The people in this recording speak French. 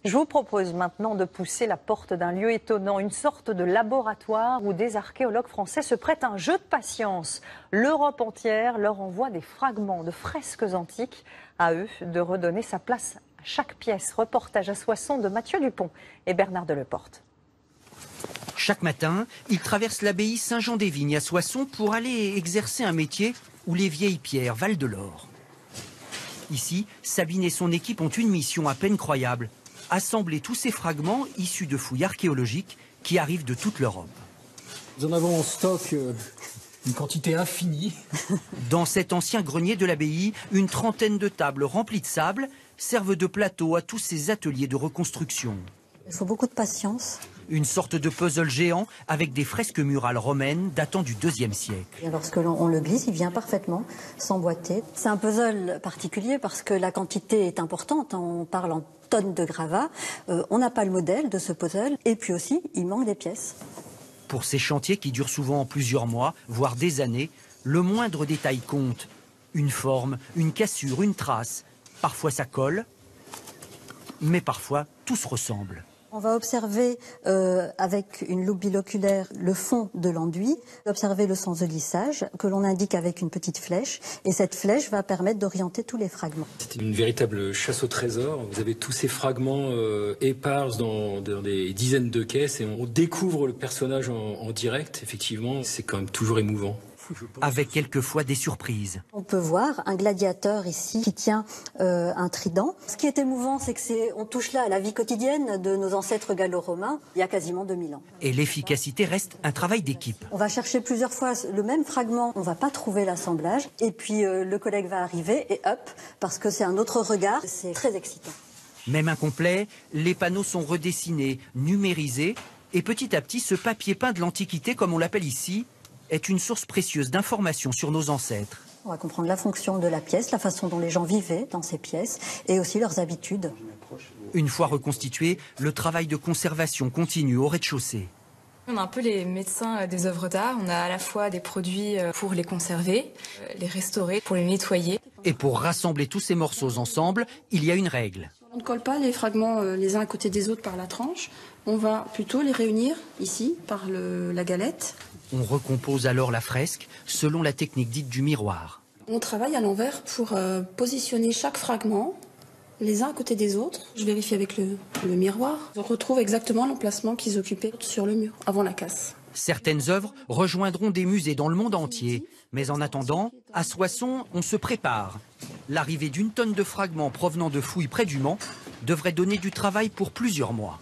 Je vous propose maintenant de pousser la porte d'un lieu étonnant, une sorte de laboratoire où des archéologues français se prêtent un jeu de patience. L'Europe entière leur envoie des fragments de fresques antiques. À eux de redonner sa place à chaque pièce. Reportage à Soissons de Mathieu Dupont et Bernard Deleporte. Chaque matin, ils traversent l'abbaye Saint-Jean-des-Vignes à Soissons pour aller exercer un métier où les vieilles pierres valent de l'or. Ici, Sabine et son équipe ont une mission à peine croyable. Assembler tous ces fragments issus de fouilles archéologiques qui arrivent de toute l'Europe. Nous en avons en stock une quantité infinie. Dans cet ancien grenier de l'abbaye, une trentaine de tables remplies de sable servent de plateau à tous ces ateliers de reconstruction. Il faut beaucoup de patience. Une sorte de puzzle géant avec des fresques murales romaines datant du IIe siècle. Et lorsque l'on le glisse, il vient parfaitement s'emboîter. C'est un puzzle particulier parce que la quantité est importante. On parle en tonnes de gravats. On n'a pas le modèle de ce puzzle. Et puis aussi, il manque des pièces. Pour ces chantiers qui durent souvent plusieurs mois, voire des années, le moindre détail compte. Une forme, une cassure, une trace. Parfois ça colle, mais parfois tout se ressemble. On va observer avec une loupe binoculaire le fond de l'enduit, observer le sens de lissage que l'on indique avec une petite flèche. Et cette flèche va permettre d'orienter tous les fragments. C'est une véritable chasse au trésor. Vous avez tous ces fragments épars dans des dizaines de caisses et on découvre le personnage en direct. Effectivement, c'est quand même toujours émouvant. Avec quelquefois des surprises. On peut voir un gladiateur ici qui tient un trident. Ce qui est émouvant, c'est qu'on touche là à la vie quotidienne de nos ancêtres gallo-romains il y a quasiment 2000 ans. Et l'efficacité reste un travail d'équipe. On va chercher plusieurs fois le même fragment, on ne va pas trouver l'assemblage. Et puis le collègue va arriver et hop, parce que c'est un autre regard, c'est très excitant. Même incomplet, les panneaux sont redessinés, numérisés. Et petit à petit, ce papier peint de l'Antiquité, comme on l'appelle ici, est une source précieuse d'informations sur nos ancêtres. On va comprendre la fonction de la pièce, la façon dont les gens vivaient dans ces pièces et aussi leurs habitudes. Une fois reconstitué, le travail de conservation continue au rez-de-chaussée. On est un peu les médecins des œuvres d'art. On a à la fois des produits pour les conserver, les restaurer, pour les nettoyer. Et pour rassembler tous ces morceaux ensemble, il y a une règle. On ne colle pas les fragments les uns à côté des autres par la tranche. On va plutôt les réunir ici par la galette. On recompose alors la fresque selon la technique dite du miroir. On travaille à l'envers pour positionner chaque fragment les uns à côté des autres. Je vérifie avec le miroir. On retrouve exactement l'emplacement qu'ils occupaient sur le mur avant la casse. Certaines œuvres rejoindront des musées dans le monde entier. Mais en attendant, à Soissons, on se prépare. L'arrivée d'une tonne de fragments provenant de fouilles près du Mans devrait donner du travail pour plusieurs mois.